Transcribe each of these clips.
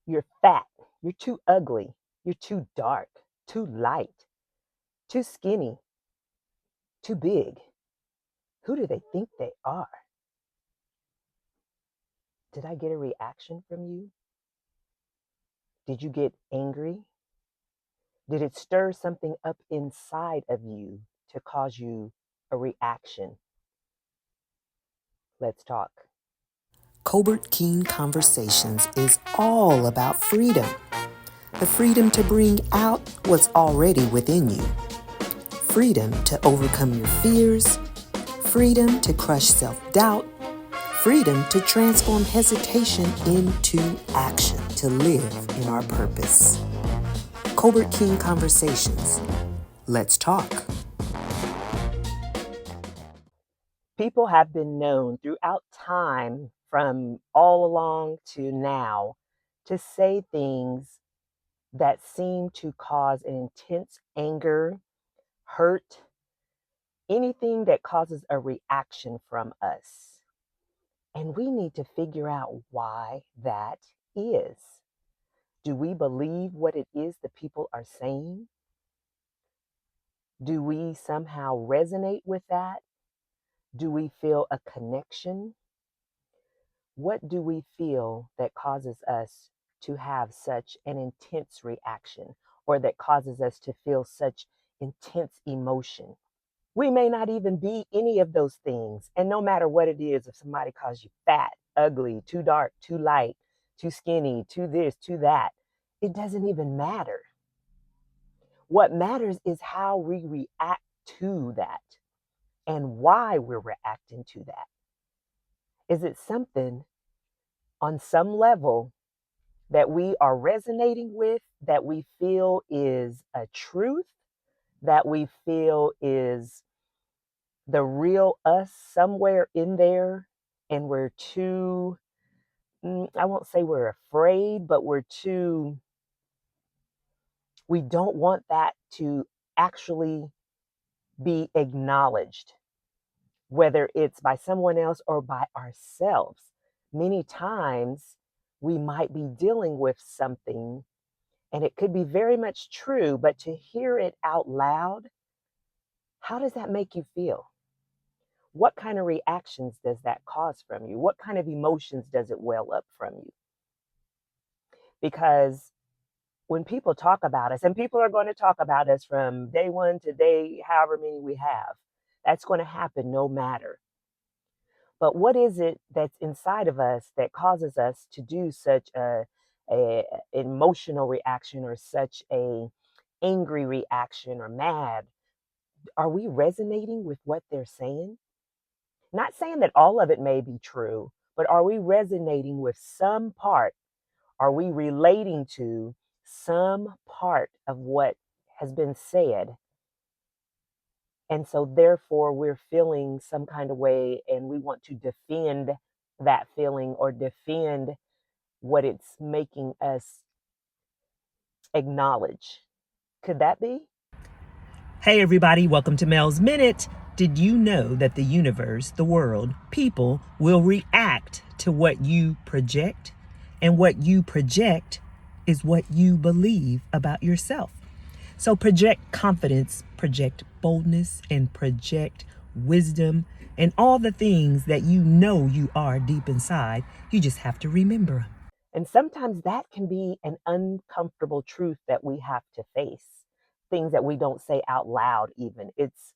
You're fat. You're too ugly. You're too dark, too light, too skinny, too big. Who do they think they are? Did I get a reaction from you? Did you get angry? Did it stir something up inside of you to cause you a reaction? Let's talk. Colbert Kean Conversations is all about freedom. The freedom to bring out what's already within you. Freedom to overcome your fears. Freedom to crush self-doubt. Freedom to transform hesitation into action to live in our purpose. Colbert Kean Conversations. Let's talk. People have been known throughout time, from all along to now, to say things that seem to cause an intense anger, hurt, anything that causes a reaction from us. And we need to figure out why that is. Do we believe what it is that people are saying? Do we somehow resonate with that? Do we feel a connection? What do we feel that causes us to have such an intense reaction, or that causes us to feel such intense emotion? We may not even be any of those things. And no matter what it is, if somebody calls you fat, ugly, too dark, too light, too skinny, too this, too that, it doesn't even matter. What matters is how we react to that and why we're reacting to that. Is it something on some level that we are resonating with, that we feel is a truth, that we feel is the real us somewhere in there, and we're too, I won't say we're afraid, but we don't want that to actually be acknowledged, whether it's by someone else or by ourselves. Many times we might be dealing with something and it could be very much true, but to hear it out loud, how does that make you feel? What kind of reactions does that cause from you? What kind of emotions does it well up from you? Because when people talk about us, and people are going to talk about us from day one to day, however many we have, that's going to happen no matter. But what is it that's inside of us that causes us to do such a emotional reaction, or such a angry reaction, or mad? Are we resonating with what they're saying? Not saying that all of it may be true, but are we resonating with some part? Are we relating to some part of what has been said? And so therefore we're feeling some kind of way, and we want to defend that feeling, or defend what it's making us acknowledge. Could that be? Hey everybody, welcome to Mel's Minute. Did you know that the universe, the world, people will react to what you project? And what you project is what you believe about yourself. So project confidence, project boldness, and project wisdom, and all the things that you know you are deep inside. You just have to remember them. And sometimes that can be an uncomfortable truth that we have to face. Things that we don't say out loud even. It's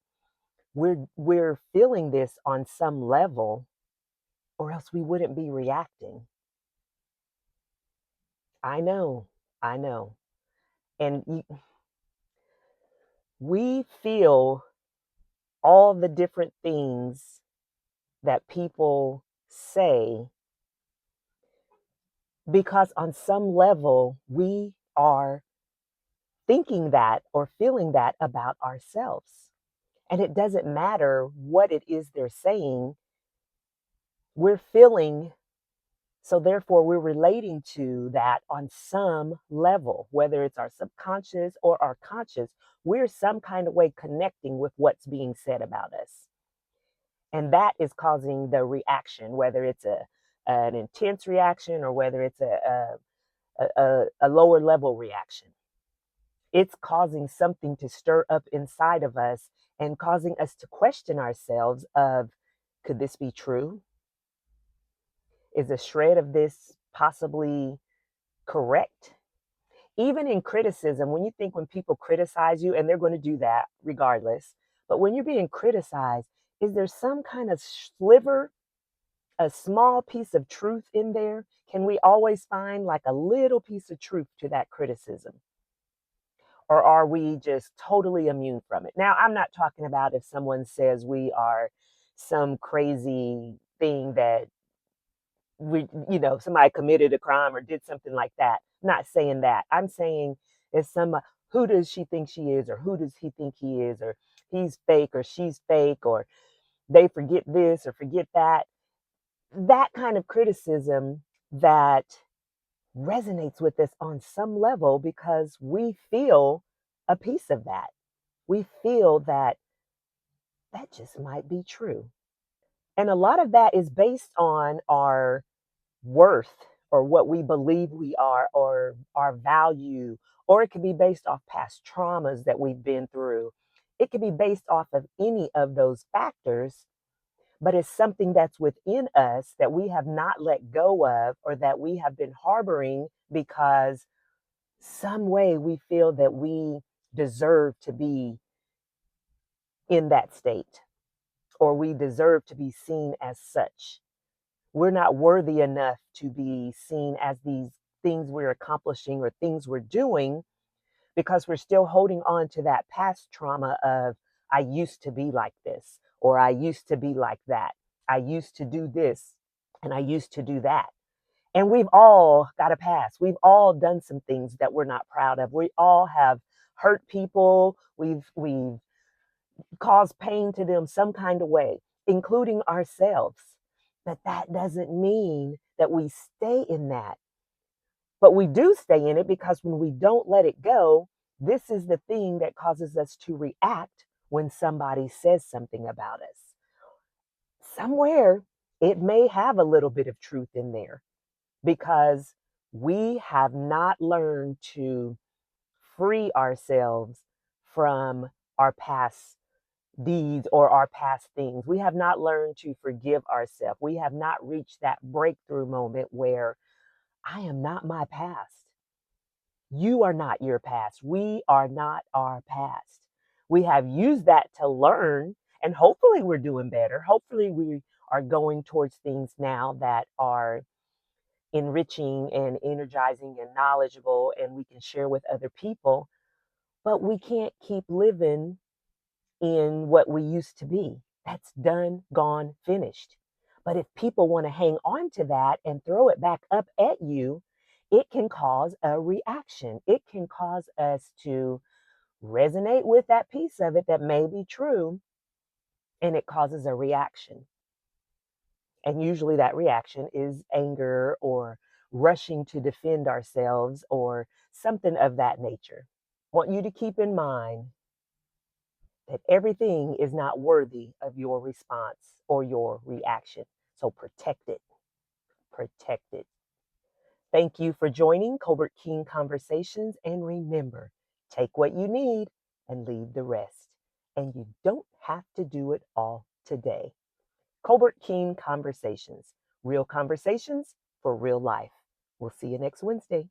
we're feeling this on some level, or else we wouldn't be reacting. I know. I know. And we feel all the different things that people say, because on some level we are thinking that or feeling that about ourselves. And it doesn't matter what it is they're saying, we're feeling. So therefore, we're relating to that on some level, whether it's our subconscious or our conscious. We're some kind of way connecting with what's being said about us. And that is causing the reaction, whether it's an intense reaction, or whether it's a lower level reaction. It's causing something to stir up inside of us and causing us to question ourselves of, could this be true? Is a shred of this possibly correct? Even in criticism, when you think when people criticize you, and they're going to do that regardless, but when you're being criticized, is there some kind of sliver, a small piece of truth in there? Can we always find like a little piece of truth to that criticism? Or are we just totally immune from it? Now, I'm not talking about if someone says we are some crazy thing that somebody committed a crime or did something like that. I'm not saying that. I'm saying if somebody, who does she think she is, or who does he think he is, or he's fake or she's fake, or they forget this or forget that. That kind of criticism that resonates with us on some level because we feel a piece of that. We feel that that just might be true. And a lot of that is based on our worth or what we believe we are or our value, or it could be based off past traumas that we've been through. It could be based off of any of those factors, but it's something that's within us that we have not let go of or that we have been harboring because some way we feel that we deserve to be in that state or we deserve to be seen as such. We're not worthy enough to be seen as these things we're accomplishing or things we're doing because we're still holding on to that past trauma of, I used to be like this, or I used to be like that. I used to do this and I used to do that. And we've all got a past. We've all done some things that we're not proud of. We all have hurt people. We've caused pain to them some kind of way, including ourselves. But that doesn't mean that we stay in that. But we do stay in it because when we don't let it go, this is the thing that causes us to react when somebody says something about us. Somewhere it may have a little bit of truth in there because we have not learned to free ourselves from our past deeds or our past things. We have not learned to forgive ourselves. We have not reached that breakthrough moment where I am not my past. You are not your past. We are not our past. We have used that to learn, and hopefully we're doing better. Hopefully we are going towards things now that are enriching and energizing and knowledgeable, and we can share with other people. But we can't keep living in what we used to be. That's done, gone, finished. But if people want to hang on to that and throw it back up at you, it can cause a reaction. It can cause us to resonate with that piece of it that may be true, and it causes a reaction. And usually that reaction is anger or rushing to defend ourselves or something of that nature. I want you to keep in mind that everything is not worthy of your response or your reaction. So protect it. Protect it. Thank you for joining Colbert Kean Conversations. And remember, take what you need and leave the rest. And you don't have to do it all today. Colbert Kean Conversations, real conversations for real life. We'll see you next Wednesday.